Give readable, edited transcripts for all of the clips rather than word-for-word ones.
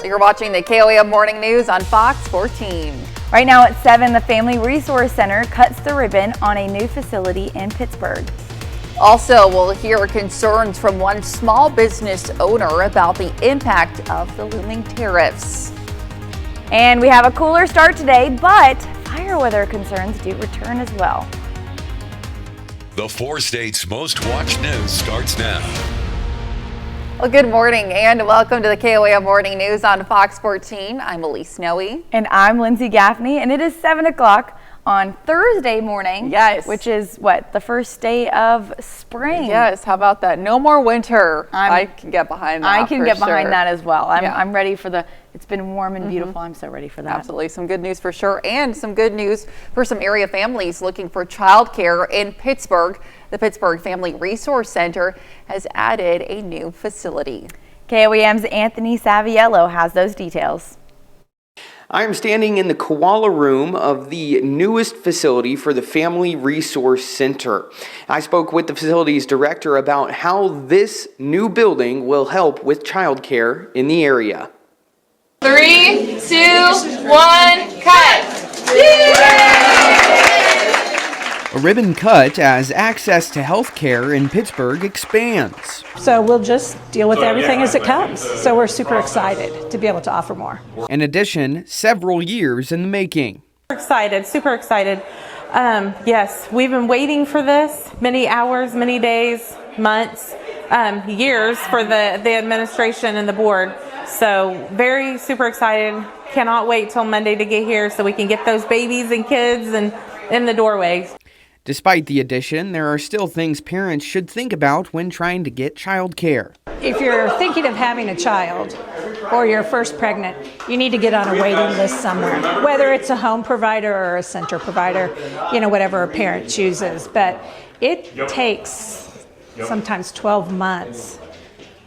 You're watching the KOAM Morning News on Fox 14. Right now at 7, the Family Resource Center cuts the ribbon on a new facility in Pittsburgh. Also, we'll hear concerns from one small business owner about the impact of the looming tariffs. And we have a cooler start today, but fire weather concerns do return as well. The 4 states' most watched news starts now. Well, good morning and welcome to the KOAM Morning News on Fox 14. I'm Elise Snowy. And I'm Lindsay Gaffney, and it is 7 o'clock on Thursday morning. Yes. Which is what? The first day of spring. Yes, how about that? No more winter. I can get behind that. I can get behind that as well. I'm ready for it's been warm and beautiful. I'm so ready for that. Absolutely. Some good news for sure. And some good news for some area families looking for childcare in Pittsburgh. The Pittsburgh Family Resource Center has added a new facility. KOAM's Anthony Saviello has those details. I'm standing in the koala room of the newest facility for the Family Resource Center. I spoke with the facility's director about how this new building will help with childcare in the area. 3, 2, 1, cut! A ribbon cut as access to health care in Pittsburgh expands. So we'll just deal with everything as it comes. So we're super excited to be able to offer more. An addition several years in the making. Super excited. Yes, we've been waiting for this many hours, many days, months, years for the administration and the board. So very super excited. Cannot wait till Monday to get here so we can get those babies and kids and in the doorways. Despite the addition, there are still things parents should think about when trying to get childcare. If you're thinking of having a child or you're first pregnant, you need to get on a waiting list somewhere, whether it's a home provider or a center provider, whatever a parent chooses. But it takes sometimes 12 months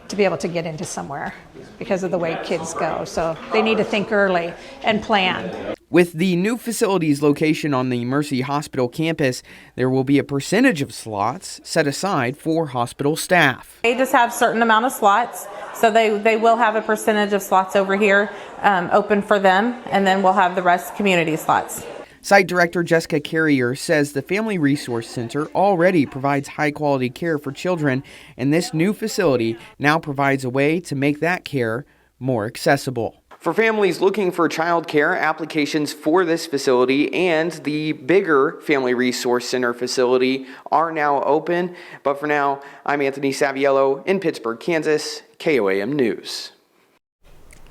to be able to get into somewhere because of the way kids go. So they need to think early and plan. With the new facility's location on the Mercy Hospital campus, there will be a percentage of slots set aside for hospital staff. They just have a certain amount of slots, so they will have a percentage of slots over here open for them, and then we'll have the rest community slots. Site Director Jessica Carrier says the Family Resource Center already provides high-quality care for children, and this new facility now provides a way to make that care more accessible. For families looking for childcare, applications for this facility and the bigger Family Resource Center facility are now open. But for now, I'm Anthony Saviello in Pittsburgh, Kansas, KOAM News.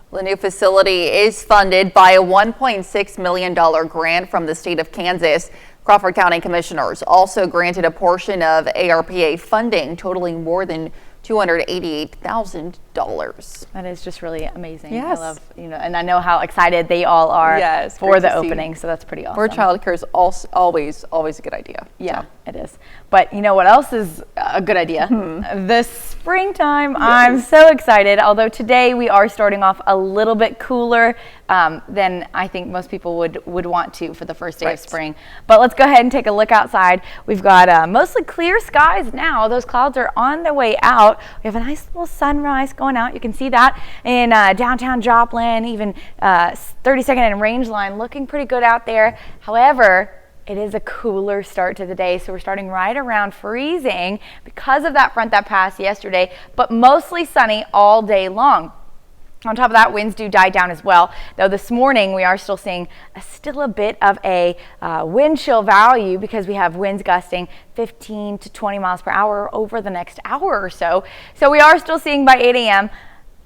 The new facility is funded by a $1.6 million grant from the state of Kansas. Crawford County Commissioners also granted a portion of ARPA funding totaling more than $288,000. That is just really amazing. Yes. I love, and I know how excited they all are for the opening, so that's pretty awesome. More childcare is always a good idea. Yeah, it is. But you know what else is a good idea? The springtime. Yes. I'm so excited. Although today we are starting off a little bit cooler than I think most people would want to for the first day of spring. But let's go ahead and take a look outside. We've got mostly clear skies now. Those clouds are on their way out. We have a nice little sunrise going out. You can see that in downtown Joplin, even 32nd and Rangeline, looking pretty good out there. However, it is a cooler start to the day, so we're starting right around freezing because of that front that passed yesterday, but mostly sunny all day long. On top of that, winds do die down as well, though this morning we are still seeing still a bit of a wind chill value because we have winds gusting 15 to 20 miles per hour over the next hour or so. So we are still seeing by 8 a.m.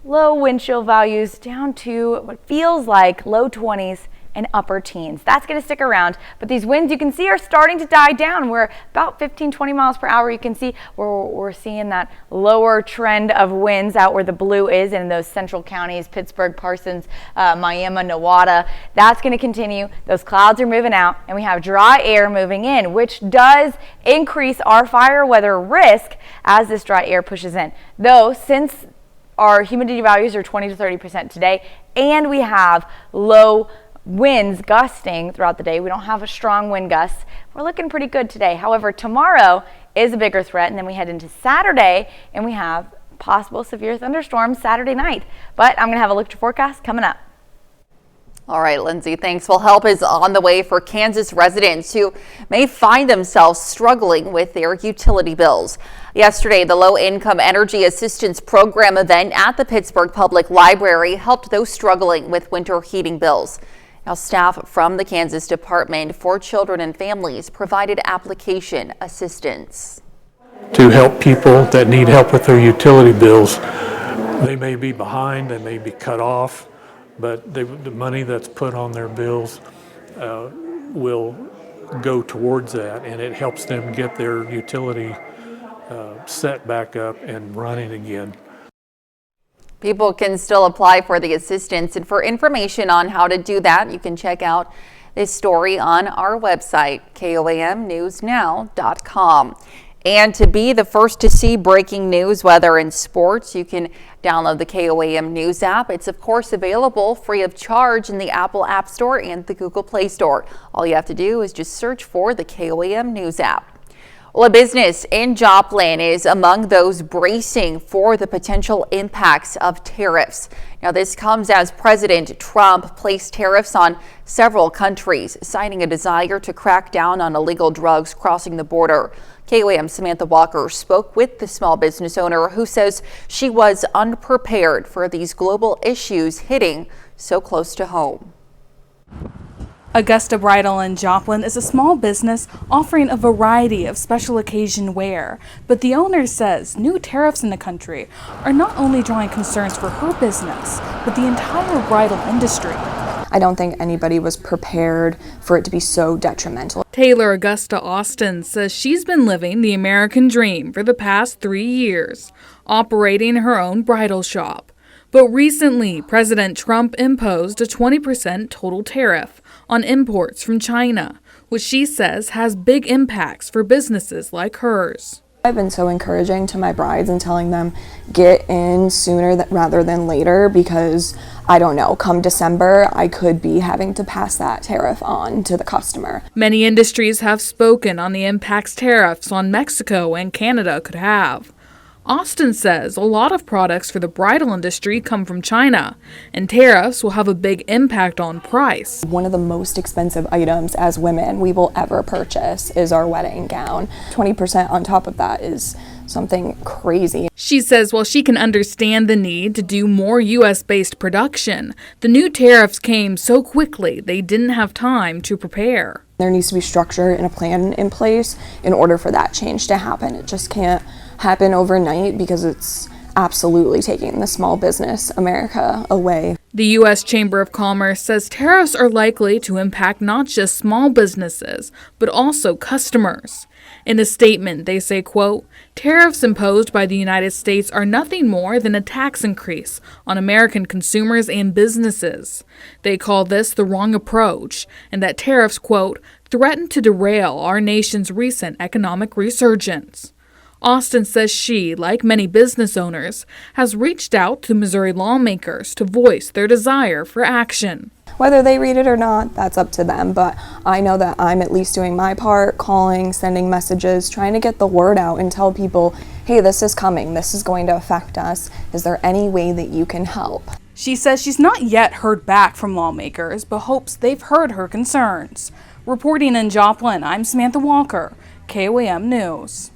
low wind chill values down to what feels like low 20s and upper teens. That's going to stick around, but these winds you can see are starting to die down. We're about 15-20 miles per hour. You can see we're seeing that lower trend of winds out where the blue is in those central counties, Pittsburgh, Parsons, Miami, Nowata. That's going to continue. Those clouds are moving out and we have dry air moving in, which does increase our fire weather risk as this dry air pushes in. Though since our humidity values are 20 to 30% today and we have low winds gusting throughout the day. We don't have a strong wind gust. We're looking pretty good today. However, tomorrow is a bigger threat, and then we head into Saturday and we have possible severe thunderstorms Saturday night. But I'm going to have a look at your forecast coming up. All right, Lindsay, thanks. Well, help is on the way for Kansas residents who may find themselves struggling with their utility bills. Yesterday, the Low Income Energy Assistance Program event at the Pittsburgh Public Library helped those struggling with winter heating bills. Now, staff from the Kansas Department for Children and Families provided application assistance. To help people that need help with their utility bills. They may be behind, they may be cut off, but the money that's put on their bills will go towards that, and it helps them get their utility set back up and running again. People can still apply for the assistance, and for information on how to do that, you can check out this story on our website, KOAMnewsnow.com. And to be the first to see breaking news, whether in sports, you can download the KOAM News app. It's, of course, available free of charge in the Apple App Store and the Google Play Store. All you have to do is just search for the KOAM News app. Well, a business in Joplin is among those bracing for the potential impacts of tariffs. Now, this comes as President Trump placed tariffs on several countries, citing a desire to crack down on illegal drugs crossing the border. KOAM's Samantha Walker spoke with the small business owner who says she was unprepared for these global issues hitting so close to home. Augusta Bridal in Joplin is a small business offering a variety of special occasion wear, but the owner says new tariffs in the country are not only drawing concerns for her business, but the entire bridal industry. I don't think anybody was prepared for it to be so detrimental. Taylor Augusta Austin says she's been living the American dream for the past 3 years, operating her own bridal shop. But recently, President Trump imposed a 20% total tariff on imports from China, which she says has big impacts for businesses like hers. I've been so encouraging to my brides and telling them get in sooner rather than later, because I don't know, come December, I could be having to pass that tariff on to the customer. Many industries have spoken on the impacts tariffs on Mexico and Canada could have. Austin says a lot of products for the bridal industry come from China, and tariffs will have a big impact on price. One of the most expensive items as women we will ever purchase is our wedding gown. 20% on top of that is something crazy. She says while she can understand the need to do more U.S.-based production, the new tariffs came so quickly they didn't have time to prepare. There needs to be structure and a plan in place in order for that change to happen. It just can't happen overnight because it's absolutely taking the small business America away. The U.S. Chamber of Commerce says tariffs are likely to impact not just small businesses, but also customers. In a statement, they say, quote, tariffs imposed by the United States are nothing more than a tax increase on American consumers and businesses. They call this the wrong approach, and that tariffs, quote, threaten to derail our nation's recent economic resurgence. Austin says she, like many business owners, has reached out to Missouri lawmakers to voice their desire for action. Whether they read it or not, that's up to them, but I know that I'm at least doing my part, calling, sending messages, trying to get the word out and tell people, hey, this is coming, this is going to affect us. Is there any way that you can help? She says she's not yet heard back from lawmakers, but hopes they've heard her concerns. Reporting in Joplin, I'm Samantha Walker, KOAM News.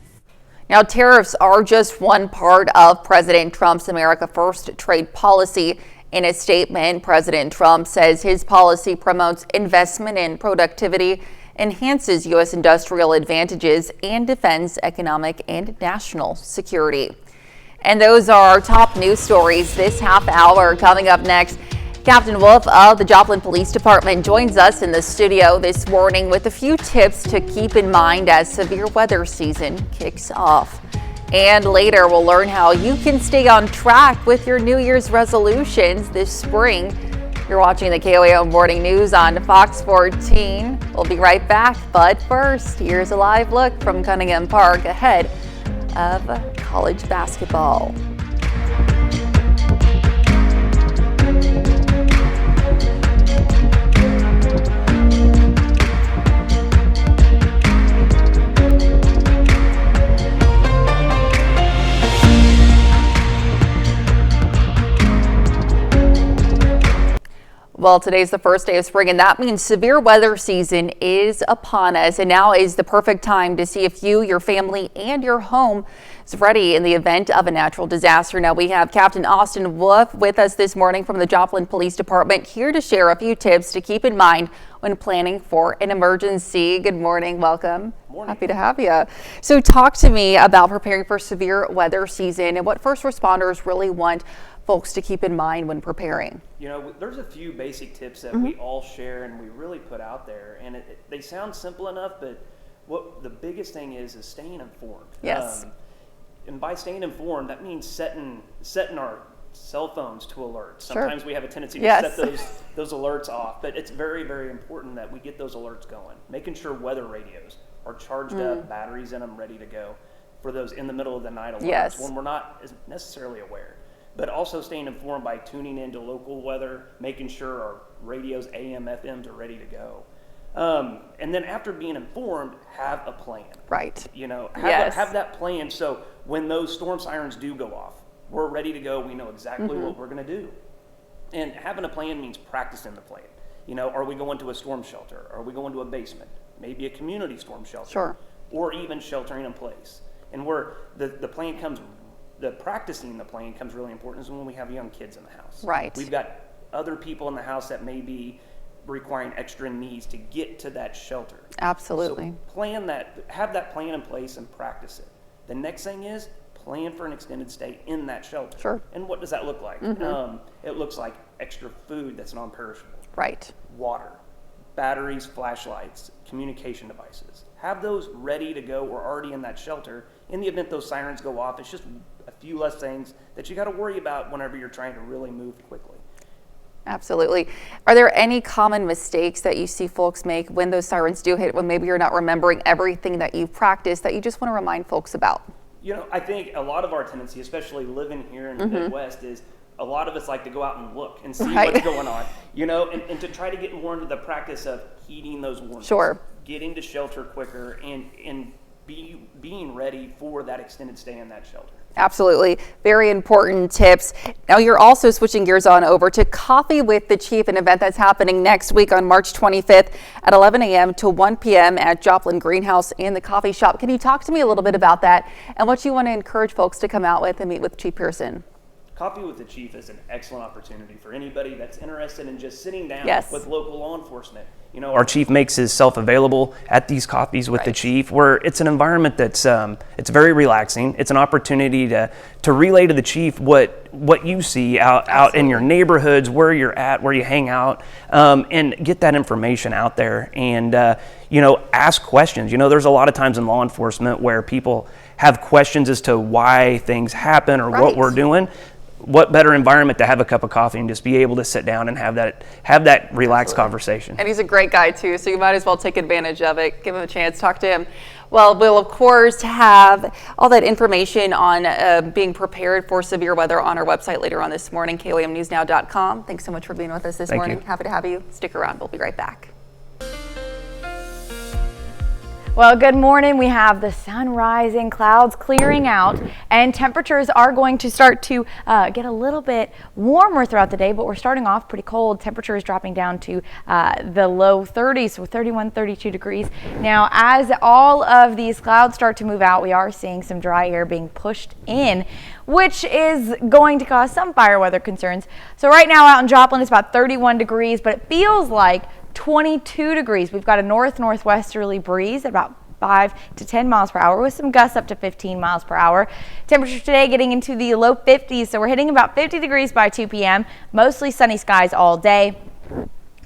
Now, tariffs are just one part of President Trump's America First trade policy. In a statement, President Trump says his policy promotes investment in productivity, enhances U.S. industrial advantages, and defends economic and national security. And those are our top news stories this half hour. Coming up next, Captain Wolf of the Joplin Police Department joins us in the studio this morning with a few tips to keep in mind as severe weather season kicks off. And later, we'll learn how you can stay on track with your New Year's resolutions this spring. You're watching the KOAM Morning News on Fox 14. We'll be right back, but first, here's a live look from Cunningham Park ahead of college basketball. Well, today's the first day of spring, and that means severe weather season is upon us. And now is the perfect time to see if you, your family, and your home is ready in the event of a natural disaster. Now, we have Captain Austin Wolf with us this morning from the Joplin Police Department, here to share a few tips to keep in mind when planning for an emergency. Good morning. Welcome. Morning. Happy to have you. So talk to me about preparing for severe weather season and what first responders really want folks to keep in mind when preparing. You know, there's a few basic tips that we all share and we really put out there, and they sound simple enough, but what the biggest thing is staying informed. Yes. And by staying informed, that means setting our cell phones to alerts. Sure. Sometimes we have a tendency to Yes. set those alerts off, but it's very, very important that we get those alerts going. Making sure weather radios are charged up, batteries in them, ready to go for those in the middle of the night alerts Yes. when we're not necessarily aware. But also staying informed by tuning into local weather, making sure our radios, AM, FMs, are ready to go. And then after being informed, have a plan. Right. You know, Yes. have that plan so when those storm sirens do go off, we're ready to go. We know exactly what we're going to do. And having a plan means practicing the plan. You know, are we going to a storm shelter? Are we going to a basement? Maybe a community storm shelter. Sure. Or even sheltering in place. And where the plan comes, the practicing the plan comes really important is when we have young kids in the house. Right. We've got other people in the house that may be requiring extra needs to get to that shelter. Absolutely. So plan that, have that plan in place and practice it. The next thing is plan for an extended stay in that shelter. Sure. And what does that look like? It looks like extra food that's non-perishable. Right. Water, batteries, flashlights, communication devices. Have those ready to go or already in that shelter. In the event those sirens go off, it's just a few less things that you got to worry about whenever you're trying to really move quickly. Absolutely. Are there any common mistakes that you see folks make when those sirens do hit, when maybe you're not remembering everything that you've practiced that you just want to remind folks about? You know, I think a lot of our tendency, especially living here in the Midwest, is a lot of us like to go out and look and see what's going on, you know, and to try to get more into the practice of heeding those warnings. Sure. Getting to shelter quicker and being ready for that extended stay in that shelter. Absolutely. Very important tips. Now you're also switching gears on over to Coffee with the Chief, an event that's happening next week on March 25th at 11 a.m. to 1 p.m. at Joplin Greenhouse and the Coffee Shop. Can you talk to me a little bit about that and what you want to encourage folks to come out with and meet with Chief Pearson? Coffee with the Chief is an excellent opportunity for anybody that's interested in just sitting down with local law enforcement. You know, our chief makes himself available at these coffees with the chief, where it's an environment that's it's very relaxing. It's an opportunity to relay to the chief what you see out in your neighborhoods, where you're at, where you hang out, and get that information out there and you know, ask questions. You know, there's a lot of times in law enforcement where people have questions as to why things happen or what we're doing. What better environment to have a cup of coffee and just be able to sit down and have that relaxed conversation. And he's a great guy too, so you might as well take advantage of it. Give him a chance, talk to him. Well, we'll of course have all that information on being prepared for severe weather on our website later on this morning, KOAMnewsnow.com. Thanks so much for being with us this morning. Happy to have you. Stick around. We'll be right back. Well, good morning. We have the sun rising, clouds clearing out, and temperatures are going to start to get a little bit warmer throughout the day, but we're starting off pretty cold. Temperatures dropping down to the low 30s, so 31, 32 degrees. Now, as all of these clouds start to move out, we are seeing some dry air being pushed in, which is going to cause some fire weather concerns. So right now out in Joplin, it's about 31 degrees, but it feels like 22 degrees. We've got a northwesterly breeze at about 5 to 10 miles per hour with some gusts up to 15 miles per hour. Temperature today getting into the low 50s, so we're hitting about 50 degrees by 2 p.m. Mostly sunny skies all day.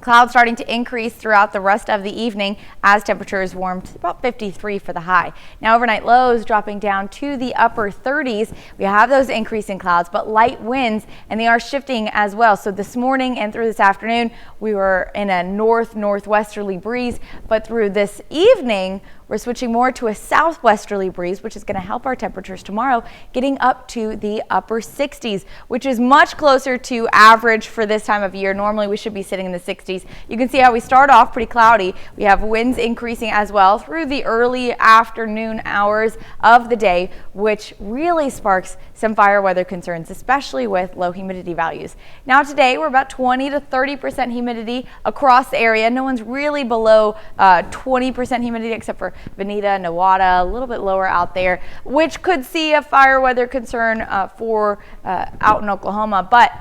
Clouds starting to increase throughout the rest of the evening as temperatures warm to about 53 for the high. Now overnight lows dropping down to the upper 30s. We have those increasing clouds, but light winds, and they are shifting as well. So this morning and through this afternoon, we were in a northwesterly breeze, but through this evening, we're switching more to a southwesterly breeze, which is going to help our temperatures tomorrow, getting up to the upper 60s, which is much closer to average for this time of year. Normally we should be sitting in the 60s. You can see how we start off pretty cloudy. We have winds increasing as well through the early afternoon hours of the day, which really sparks some fire weather concerns, especially with low humidity values. Now today we're about 20 to 30% humidity across the area. No one's really below 20% humidity except for Veneta, Nowata, a little bit lower out there, which could see a fire weather concern for out in Oklahoma. But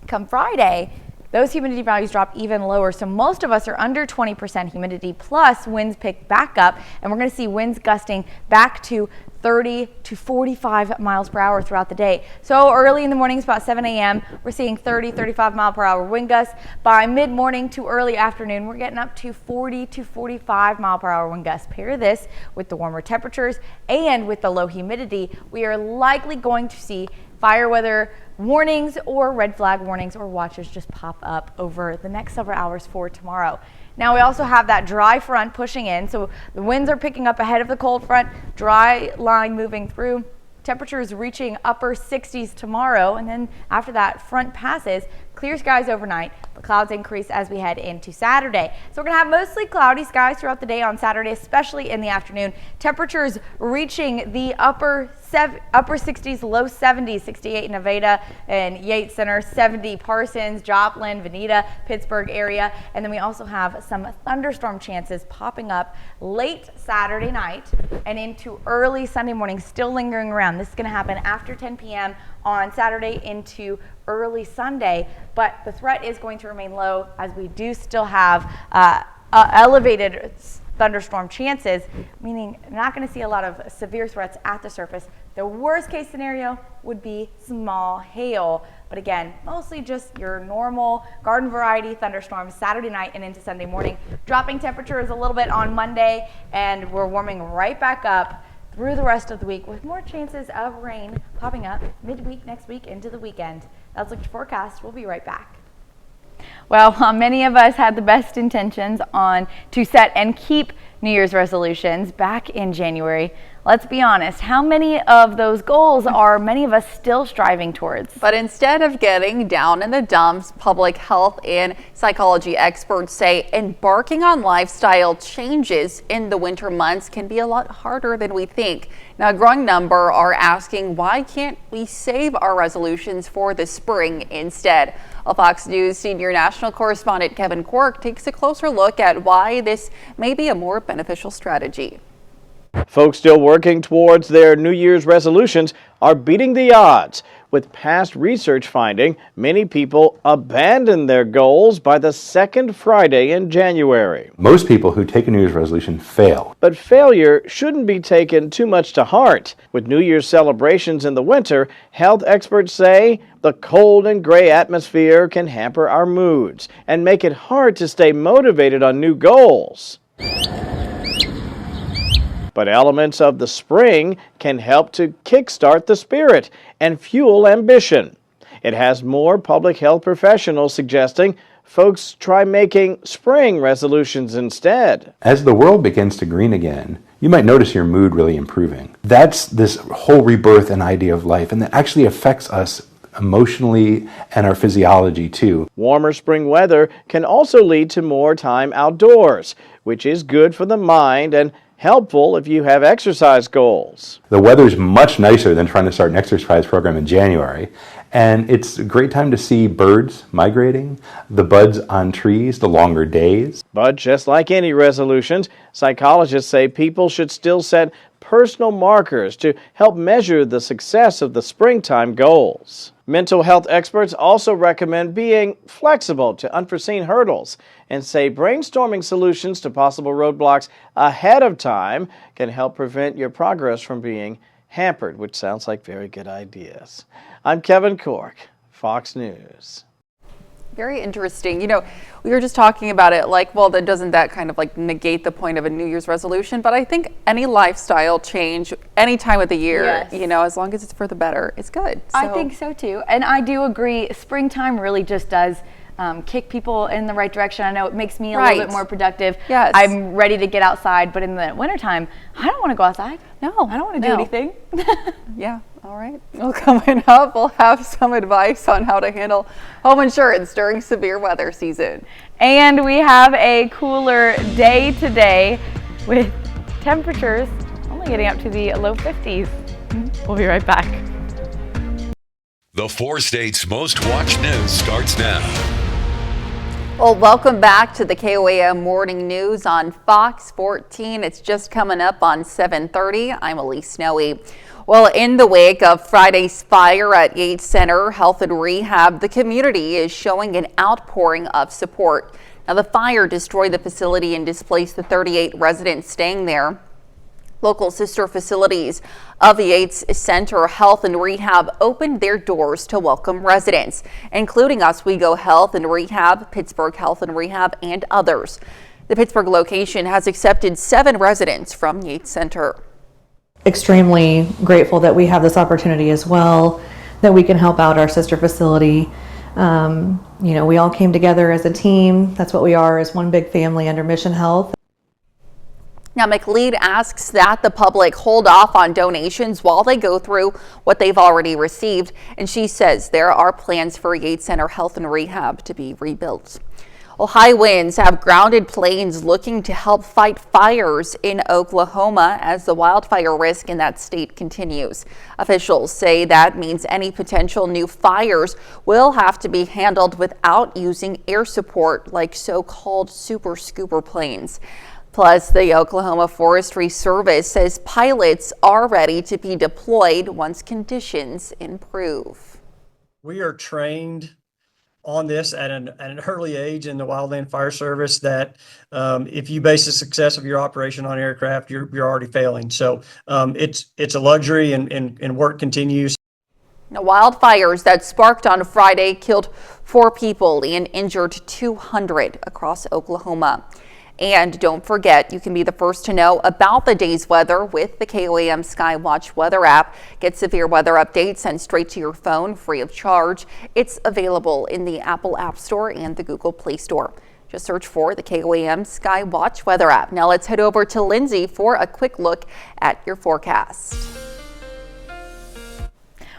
come Friday, those humidity values drop even lower. So most of us are under 20% humidity, plus winds pick back up, and we're going to see winds gusting back to 30 to 45 miles per hour throughout the day. So early in the mornings, about 7 a.m., we're seeing 30, 35 mile per hour wind gusts. By mid-morning to early afternoon, we're getting up to 40 to 45 mile per hour wind gusts. Pair this with the warmer temperatures and with the low humidity, we are likely going to see fire weather warnings or red flag warnings or watches just pop up over the next several hours for tomorrow. Now we also have that dry front pushing in, so the winds are picking up ahead of the cold front, dry line moving through. Temperatures reaching upper 60s tomorrow, and then after that front passes, clear skies overnight, but clouds increase as we head into Saturday. So we're going to have mostly cloudy skies throughout the day on Saturday, especially in the afternoon. Temperatures reaching the upper 60s, low 70s, 68 in Nevada and Yates Center, 70 Parsons, Joplin, Veneta, Pittsburgh area. And then we also have some thunderstorm chances popping up late Saturday night and into early Sunday morning, still lingering around. This is going to happen after 10 p.m. on Saturday into early Sunday, but the threat is going to remain low as we do still have elevated thunderstorm chances, meaning we're not going to see a lot of severe threats at the surface. The worst case scenario would be small hail, but again, mostly just your normal garden variety thunderstorms Saturday night and into Sunday morning. Dropping temperatures a little bit on Monday, and we're warming right back up through the rest of the week with more chances of rain popping up midweek next week into the weekend. That's Look to Forecast. We'll be right back. Well, many of us had the best intentions to set and keep New Year's resolutions back in January. Let's be honest, how many of those goals are many of us still striving towards? But instead of getting down in the dumps, public health and psychology experts say embarking on lifestyle changes in the winter months can be a lot harder than we think. Now, a growing number are asking, why can't we save our resolutions for the spring instead? Fox News senior national correspondent Kevin Cork takes a closer look at why this may be a more beneficial strategy. Folks still working towards their New Year's resolutions are beating the odds, with past research finding many people abandon their goals by the second Friday in January. Most people who take a New Year's resolution fail. But failure shouldn't be taken too much to heart. With New Year's celebrations in the winter, health experts say the cold and gray atmosphere can hamper our moods and make it hard to stay motivated on new goals. But elements of the spring can help to kickstart the spirit and fuel ambition. It has more public health professionals suggesting folks try making spring resolutions instead. As the world begins to green again, you might notice your mood really improving. That's this whole rebirth and idea of life, and that actually affects us emotionally and our physiology too. Warmer spring weather can also lead to more time outdoors, which is good for the mind and helpful if you have exercise goals. The weather's much nicer than trying to start an exercise program in January, and it's a great time to see birds migrating, the buds on trees, the longer days. But just like any resolutions, psychologists say people should still set personal markers to help measure the success of the springtime goals. Mental health experts also recommend being flexible to unforeseen hurdles and say brainstorming solutions to possible roadblocks ahead of time can help prevent your progress from being hampered, which sounds like very good ideas. I'm Kevin Cork, Fox News. Very interesting. You know, we were just talking about it like, well, doesn't that kind of like negate the point of a New Year's resolution? But I think any lifestyle change, any time of the year, yes, you know, as long as it's for the better, it's good. I think so too. And I do agree, springtime really just does kick people in the right direction. I know it makes me a little bit more productive. Yes. I'm ready to get outside, but in the wintertime, I don't want to go outside. No, I don't want to do anything. Yeah. All right. Well, coming up, we'll have some advice on how to handle home insurance during severe weather season. And we have a cooler day today with temperatures only getting up to the low 50s. We'll be right back. The 4 states' most watched news starts now. Well, welcome back to the KOAM Morning News on Fox 14. It's just coming up on 7:30. I'm Elise Snowy. Well, in the wake of Friday's fire at Yates Center Health and Rehab, the community is showing an outpouring of support. Now, the fire destroyed the facility and displaced the 38 residents staying there. Local sister facilities of the Yates Center Health and Rehab opened their doors to welcome residents, including Oswego Health and Rehab, Pittsburgh Health and Rehab, and others. The Pittsburgh location has accepted 7 residents from Yates Center. Extremely grateful that we have this opportunity as well, that we can help out our sister facility. We all came together as a team. That's what we are, as one big family under Mission Health. Now, McLeod asks that the public hold off on donations while they go through what they've already received. And she says there are plans for Yates Center Health and Rehab to be rebuilt. Well, high winds have grounded planes looking to help fight fires in Oklahoma as the wildfire risk in that state continues. Officials say that means any potential new fires will have to be handled without using air support like so-called super scooper planes. Plus, the Oklahoma Forestry Service says pilots are ready to be deployed once conditions improve. We are trained on this at an early age in the Wildland Fire Service that if you base the success of your operation on aircraft, you're already failing. So it's a luxury and work continues. Now, wildfires that sparked on Friday killed 4 people and injured 200 across Oklahoma. And don't forget, you can be the first to know about the day's weather with the KOAM Skywatch weather app. Get severe weather updates sent straight to your phone free of charge. It's available in the Apple App Store and the Google Play Store. Just search for the KOAM Skywatch weather app. Now let's head over to Lindsay for a quick look at your forecast.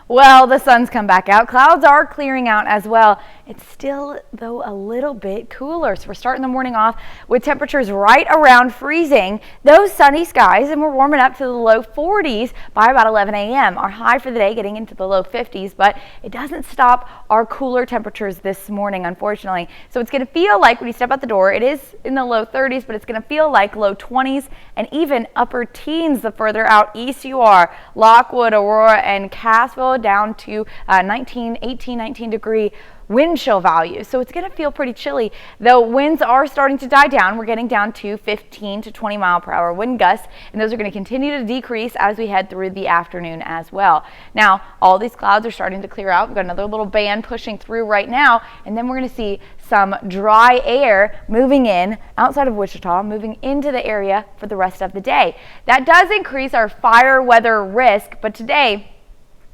Well, the sun's come back out. Clouds are clearing out as well. It's still, though, a little bit cooler. So we're starting the morning off with temperatures right around freezing. Those sunny skies, and we're warming up to the low 40s by about 11 a.m. Our high for the day getting into the low 50s, but it doesn't stop our cooler temperatures this morning, unfortunately. So it's going to feel like when you step out the door, it is in the low 30s, but it's going to feel like low 20s and even upper teens the further out east you are. Lockwood, Aurora, and Cassville down to 18, 19 degree wind chill value. So it's going to feel pretty chilly, though winds are starting to die down. We're getting down to 15 to 20 mile per hour wind gusts, and those are going to continue to decrease as we head through the afternoon as well. Now, all these clouds are starting to clear out. We've got another little band pushing through right now, and then we're going to see some dry air moving in outside of Wichita, moving into the area for the rest of the day. That does increase our fire weather risk, but today,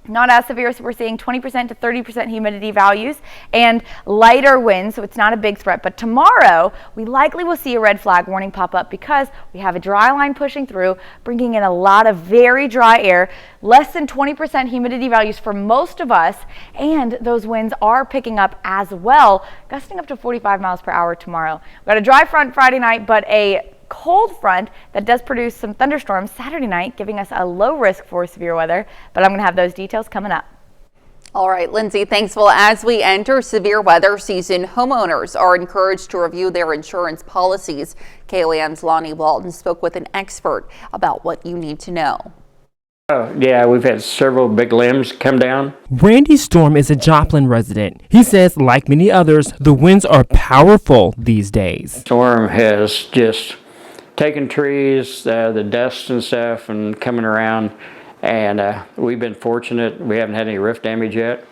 not as severe, so we're seeing 20% to 30% humidity values and lighter winds, so it's not a big threat. But tomorrow, we likely will see a red flag warning pop up because we have a dry line pushing through, bringing in a lot of very dry air, less than 20% humidity values for most of us, and those winds are picking up as well, gusting up to 45 miles per hour tomorrow. We've got a dry front Friday night, but a cold front that does produce some thunderstorms Saturday night, giving us a low risk for severe weather, but I'm going to have those details coming up. All right, Lindsay, thanks. Well, as we enter severe weather season, homeowners are encouraged to review their insurance policies. KOAM's Lonnie Walton spoke with an expert about what you need to know. Yeah, we've had several big limbs come down. Randy Storm is a Joplin resident. He says, like many others, the winds are powerful these days. Storm has just taken trees, the dust and stuff, and coming around. And we've been fortunate. We haven't had any roof damage yet.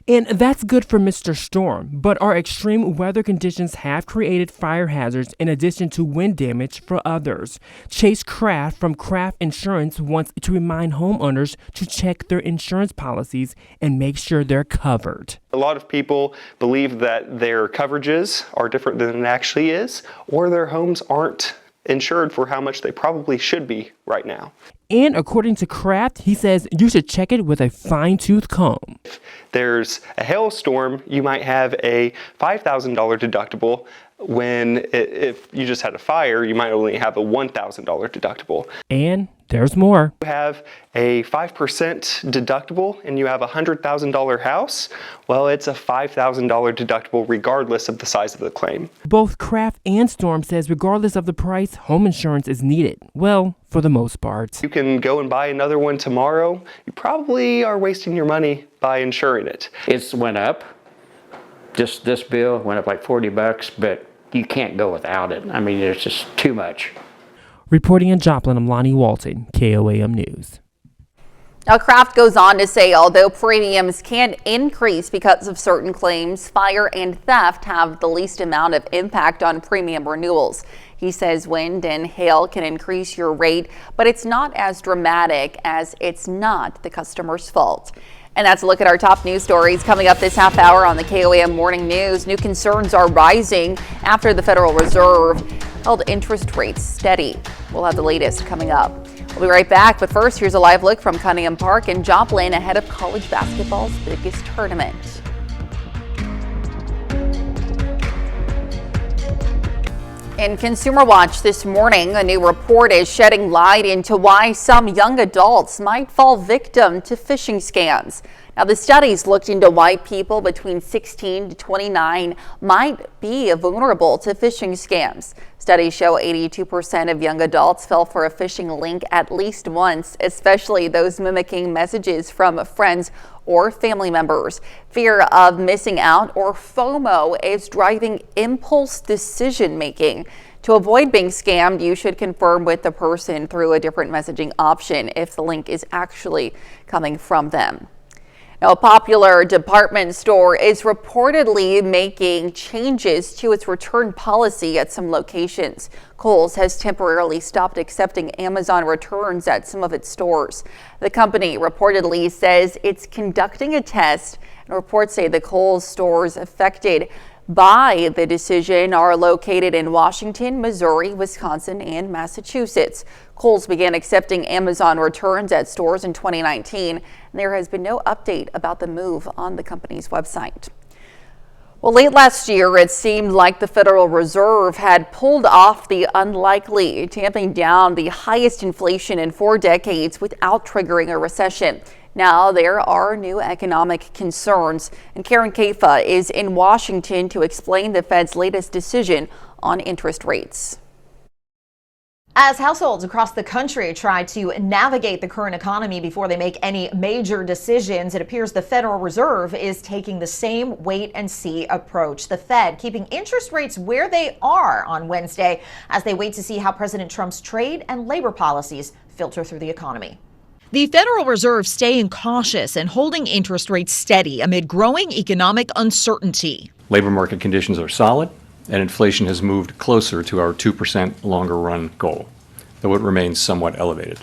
And that's good for Mr. Storm, but our extreme weather conditions have created fire hazards in addition to wind damage for others. Chase Kraft from Kraft Insurance wants to remind homeowners to check their insurance policies and make sure they're covered. A lot of people believe that their coverages are different than it actually is, or their homes aren't insured for how much they probably should be right now. And according to Kraft, he says you should check it with a fine-tooth comb. If there's a hailstorm, you might have a $5,000 deductible, when if you just had a fire, you might only have a $1,000 deductible. And there's more. You have a 5% deductible and you have a $100,000 house, well, it's a $5,000 deductible regardless of the size of the claim. Both Kraft and Storm says regardless of the price, home insurance is needed. Well, for the most part. You can go and buy another one tomorrow. You probably are wasting your money by insuring it. It's went up. Just this bill went up like $40, but you can't go without it. I mean, it's just too much. Reporting in Joplin, I'm Lonnie Walton, KOAM News. Now, Kraft goes on to say although premiums can increase because of certain claims, fire and theft have the least amount of impact on premium renewals. He says wind and hail can increase your rate, but it's not as dramatic as it's not the customer's fault. And that's a look at our top news stories coming up this half hour on the KOAM Morning News. New concerns are rising after the Federal Reserve held interest rates steady. We'll have the latest coming up. We'll be right back, but first, here's a live look from Cunningham Park in Joplin ahead of college basketball's biggest tournament. In Consumer Watch this morning, a new report is shedding light into why some young adults might fall victim to phishing scams. Now, the studies looked into why people between 16 to 29 might be vulnerable to phishing scams. Studies show 82% of young adults fell for a phishing link at least once, especially those mimicking messages from friends or family members. Fear of missing out or FOMO is driving impulse decision making. To avoid being scammed, you should confirm with the person through a different messaging option if the link is actually coming from them. Now, a popular department store is reportedly making changes to its return policy at some locations. Kohl's has temporarily stopped accepting Amazon returns at some of its stores. The company reportedly says it's conducting a test, and reports say the Kohl's stores affected by the decision are located in Washington, Missouri, Wisconsin, and Massachusetts. Kohl's began accepting Amazon returns at stores in 2019, and there has been no update about the move on the company's website. Well, late last year, it seemed like the Federal Reserve had pulled off the unlikely, tamping down the highest inflation in 4 decades without triggering a recession. Now there are new economic concerns, and Karen Kafa is in Washington to explain the Fed's latest decision on interest rates. As households across the country try to navigate the current economy before they make any major decisions, it appears the Federal Reserve is taking the same wait-and-see approach. The Fed keeping interest rates where they are on Wednesday as they wait to see how President Trump's trade and labor policies filter through the economy. The Federal Reserve staying cautious and holding interest rates steady amid growing economic uncertainty. Labor market conditions are solid, and inflation has moved closer to our 2% longer run goal, though it remains somewhat elevated.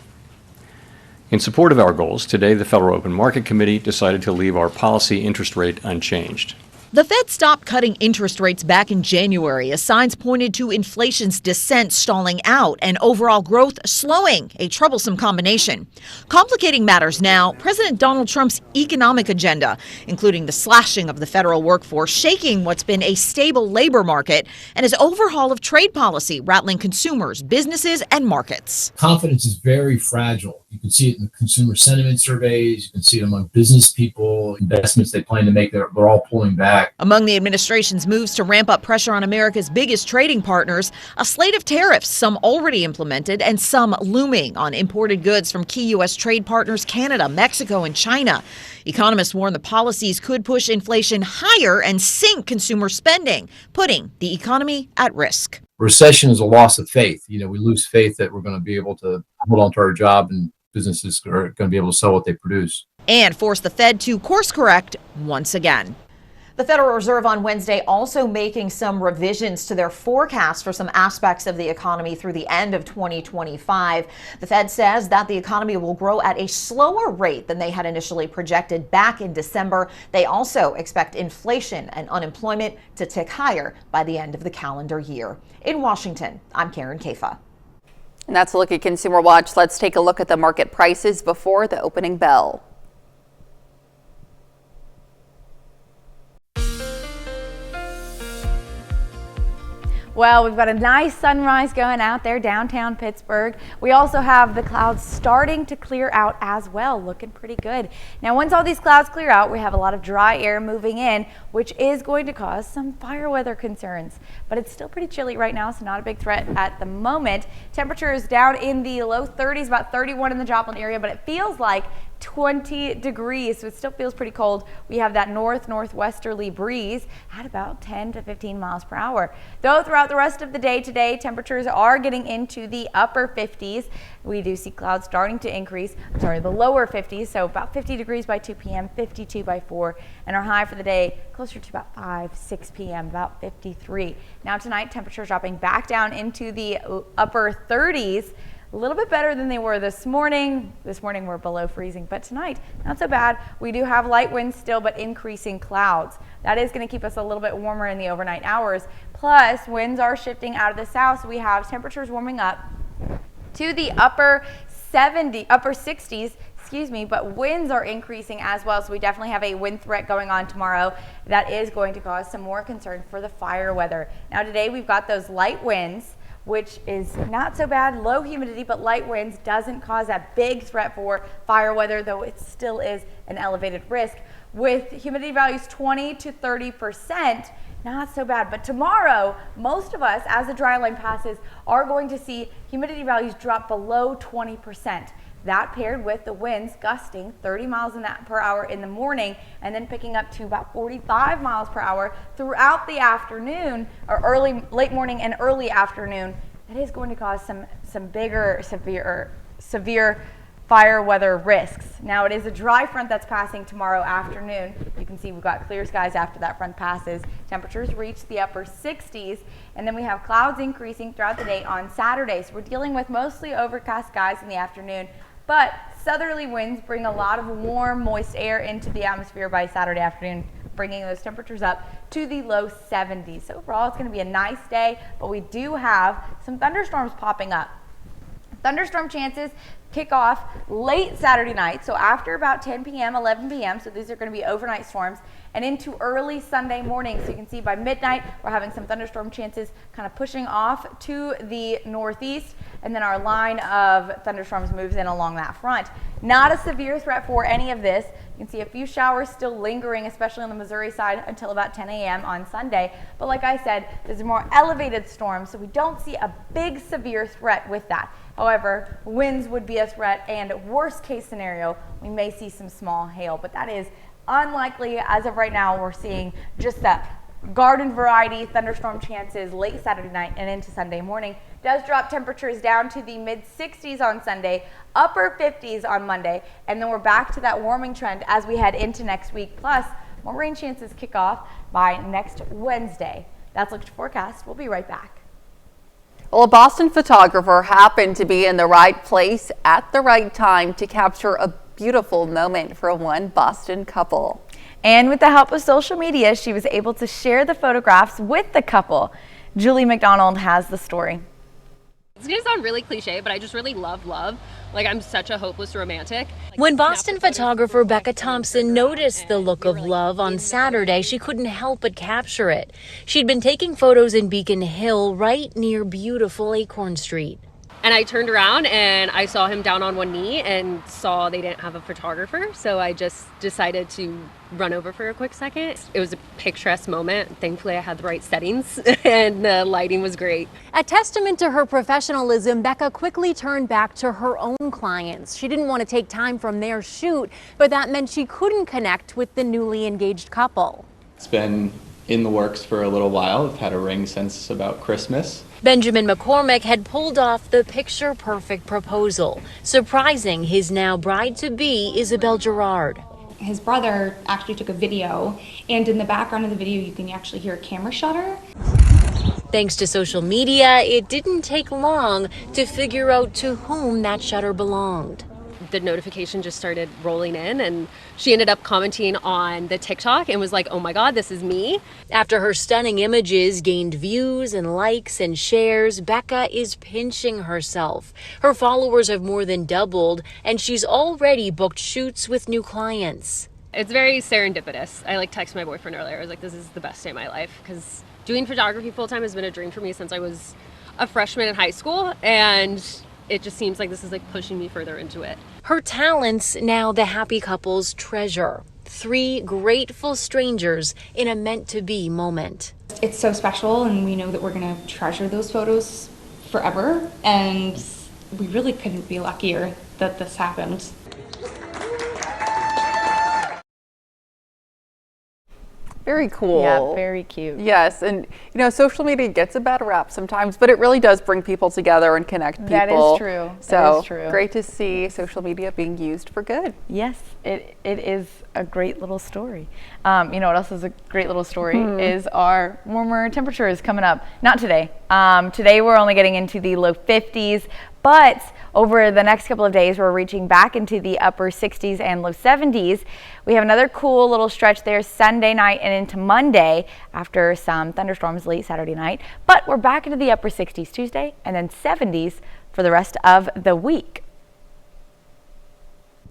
In support of our goals, today the Federal Open Market Committee decided to leave our policy interest rate unchanged. The Fed stopped cutting interest rates back in January as signs pointed to inflation's descent stalling out and overall growth slowing, a troublesome combination. Complicating matters now, President Donald Trump's economic agenda, including the slashing of the federal workforce, shaking what's been a stable labor market, and his overhaul of trade policy, rattling consumers, businesses, and markets. Confidence is very fragile. You can see it in the consumer sentiment surveys. You can see it among business people. Investments they plan to make, they're all pulling back. Among the administration's moves to ramp up pressure on America's biggest trading partners, a slate of tariffs, some already implemented and some looming on imported goods from key U.S. trade partners Canada, Mexico, and China. Economists warn the policies could push inflation higher and sink consumer spending, putting the economy at risk. Recession is a loss of faith. We lose faith that we're going to be able to hold on to our job and businesses are going to be able to sell what they produce. and force the Fed to course correct once again. The Federal Reserve on Wednesday also making some revisions to their forecast for some aspects of the economy through the end of 2025. The Fed says that the economy will grow at a slower rate than they had initially projected back in December. They also expect inflation and unemployment to tick higher by the end of the calendar year. In Washington, I'm Karen Kafa. And that's a look at Consumer Watch. Let's take a look at the market prices before the opening bell. Well, we've got a nice sunrise going out there downtown Pittsburgh. We also have the clouds starting to clear out as well, looking pretty good. Now, once all these clouds clear out, we have a lot of dry air moving in, which is going to cause some fire weather concerns. But it's still pretty chilly right now, so not a big threat at the moment. Temperature is down in the low 30s, about 31 in the Joplin area, but it feels like 20 degrees, so it still feels pretty cold. We have that northwesterly breeze at about 10 to 15 miles per hour. Though throughout the rest of the day today, temperatures are getting into the upper 50s. We do see clouds starting to increase, the lower 50s, so about 50 degrees by 2 p.m., 52 by 4, and our high for the day closer to about 6 p.m., about 53. Now tonight, temperatures dropping back down into the upper 30s. A little bit better than they were this morning. This morning we're below freezing, but tonight, not so bad. We do have light winds still, but increasing clouds. That is going to keep us a little bit warmer in the overnight hours. Plus, winds are shifting out of the south, so we have temperatures warming up to the upper 60s, but winds are increasing as well, so we definitely have a wind threat going on tomorrow. That is going to cause some more concern for the fire weather. Now today we've got those light winds, which is not so bad, low humidity, but light winds doesn't cause that big threat for fire weather, though it still is an elevated risk. With humidity values 20 to 30%, not so bad. But tomorrow, most of us, as the dry line passes, are going to see humidity values drop below 20%. That paired with the winds gusting 30 miles per hour in the morning and then picking up to about 45 miles per hour throughout the afternoon or late morning and early afternoon. That is going to cause some bigger, severe fire weather risks. Now it is a dry front that's passing tomorrow afternoon. You can see we've got clear skies after that front passes. Temperatures reach the upper 60s, and then we have clouds increasing throughout the day on Saturday. So we're dealing with mostly overcast skies in the afternoon. But southerly winds bring a lot of warm, moist air into the atmosphere by Saturday afternoon, bringing those temperatures up to the low 70s. So overall, it's going to be a nice day, but we do have some thunderstorms popping up. Thunderstorm chances kick off late Saturday night, so after about 10 p.m., 11 p.m., so these are going to be overnight storms, and into early Sunday morning. So you can see by midnight, we're having some thunderstorm chances kind of pushing off to the northeast, and then our line of thunderstorms moves in along that front. Not a severe threat for any of this. You can see a few showers still lingering, especially on the Missouri side, until about 10 a.m. on Sunday. But like I said, there's a more elevated storm, so we don't see a big severe threat with that. However, winds would be a threat, and worst case scenario, we may see some small hail, but that is unlikely. As of right now, we're seeing just that garden variety thunderstorm chances late Saturday night and into Sunday morning. Does drop temperatures down to the mid 60s on Sunday, upper 50s on Monday, and then we're back to that warming trend as we head into next week. Plus, more rain chances kick off by next Wednesday. That's Look at Your Forecast. We'll be right back. Well, a Boston photographer happened to be in the right place at the right time to capture a beautiful moment for one Boston couple. And with the help of social media, she was able to share the photographs with the couple. Julie McDonald has the story. It's gonna sound really cliche, but I just really love love. Like, I'm such a hopeless romantic. When Boston photographer Becca Thompson noticed the look of love on Saturday, she couldn't help but capture it. She'd been taking photos in Beacon Hill, right near beautiful Acorn Street. And I turned around and I saw him down on one knee and saw they didn't have a photographer. So I just decided to run over for a quick second. It was a picturesque moment. Thankfully, I had the right settings and the lighting was great. A testament to her professionalism, Becca quickly turned back to her own clients. She didn't want to take time from their shoot, but that meant she couldn't connect with the newly engaged couple. It's been in the works for a little while. I've had a ring since about Christmas. Benjamin McCormick had pulled off the picture-perfect proposal, surprising his now bride-to-be Isabel Gerard. His brother actually took a video, and in the background of the video you can actually hear a camera shutter. Thanks to social media, it didn't take long to figure out to whom that shutter belonged. The notification just started rolling in, and she ended up commenting on the TikTok and was like, oh my God, this is me. After her stunning images gained views and likes and shares, Becca is pinching herself. Her followers have more than doubled, and she's already booked shoots with new clients. It's very serendipitous. I texted my boyfriend earlier. I was like, this is the best day of my life, because doing photography full-time has been a dream for me since I was a freshman in high school, and it just seems like this is pushing me further into it. Her talents now the happy couple's treasure. 3 grateful strangers in a meant-to-be moment. It's so special, and we know that we're going to treasure those photos forever, and we really couldn't be luckier that this happened. Very cool. Yeah, very cute. Yes, and social media gets a bad rap sometimes, but it really does bring people together and connect people. That is true. So that is true. Great to see social media being used for good. Yes, it is a great little story. You know what else is a great little story is our warmer temperatures coming up. Not today. Today we're only getting into the low 50s, but over the next couple of days, we're reaching back into the upper 60s and low 70s. We have another cool little stretch there Sunday night and into Monday after some thunderstorms late Saturday night. But we're back into the upper 60s Tuesday and then 70s for the rest of the week.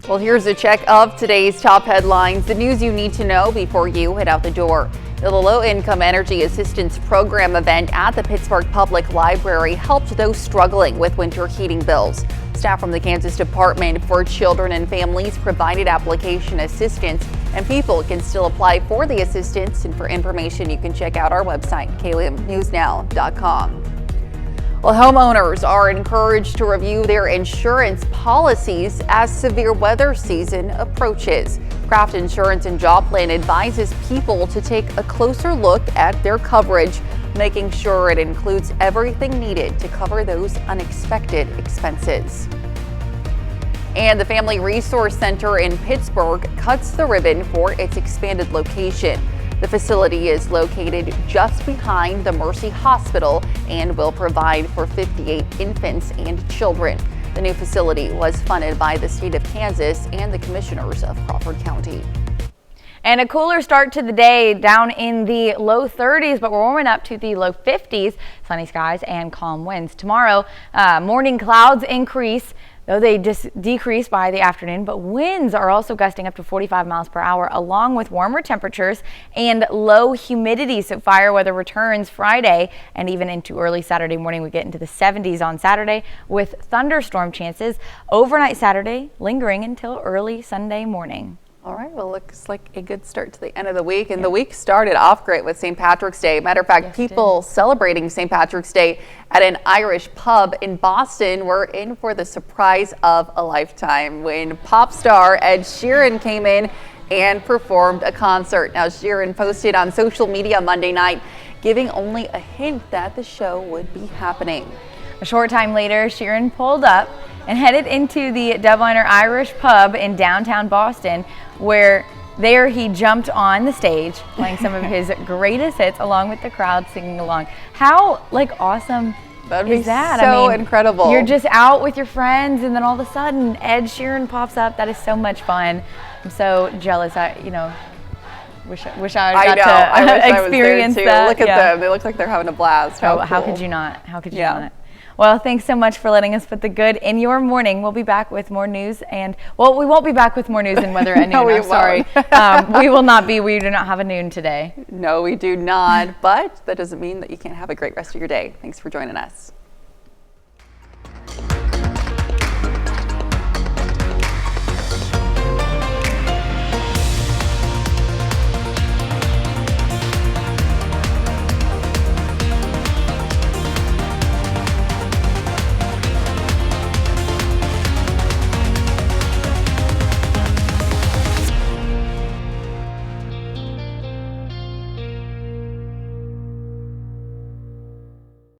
Well, here's a check of today's top headlines, the news you need to know before you head out the door. The Low-Income Energy Assistance Program event at the Pittsburgh Public Library helped those struggling with winter heating bills. Staff from the Kansas Department for Children and Families provided application assistance, and people can still apply for the assistance. And for information, you can check out our website, KLMNewsNow.com. Well, homeowners are encouraged to review their insurance policies as severe weather season approaches. Kraft Insurance and Job Plan advises people to take a closer look at their coverage, making sure it includes everything needed to cover those unexpected expenses. And the Family Resource Center in Pittsburgh cuts the ribbon for its expanded location. The facility is located just behind the Mercy Hospital and will provide for 58 infants and children. The new facility was funded by the state of Kansas and the commissioners of Crawford County. And a cooler start to the day down in the low 30s, but we're warming up to the low 50s, sunny skies and calm winds. Tomorrow, morning clouds increase, though they decrease by the afternoon, but winds are also gusting up to 45 miles per hour, along with warmer temperatures and low humidity. So fire weather returns Friday and even into early Saturday morning. We get into the 70s on Saturday with thunderstorm chances overnight Saturday, lingering until early Sunday morning. All right, well, looks like a good start to the end of the week. And the week started off great with St. Patrick's Day. Matter of fact, people celebrating St. Patrick's Day at an Irish pub in Boston were in for the surprise of a lifetime when pop star Ed Sheeran came in and performed a concert. Now, Sheeran posted on social media Monday night, giving only a hint that the show would be happening. A short time later, Sheeran pulled up and headed into the Dubliner Irish pub in downtown Boston, where there he jumped on the stage, playing some of his greatest hits along with the crowd singing along. How awesome is that? So incredible. You're just out with your friends and then all of a sudden Ed Sheeran pops up. That is so much fun. I'm so jealous. Wish I got to experience that. Look at them. They look like they're having a blast. How could you not? How could you not? Well, thanks so much for letting us put the good in your morning. We'll be back with more news we won't be back with more news and weather at noon. No, I'm sorry. We will not be. We do not have a noon today. No, we do not. But that doesn't mean that you can't have a great rest of your day. Thanks for joining us.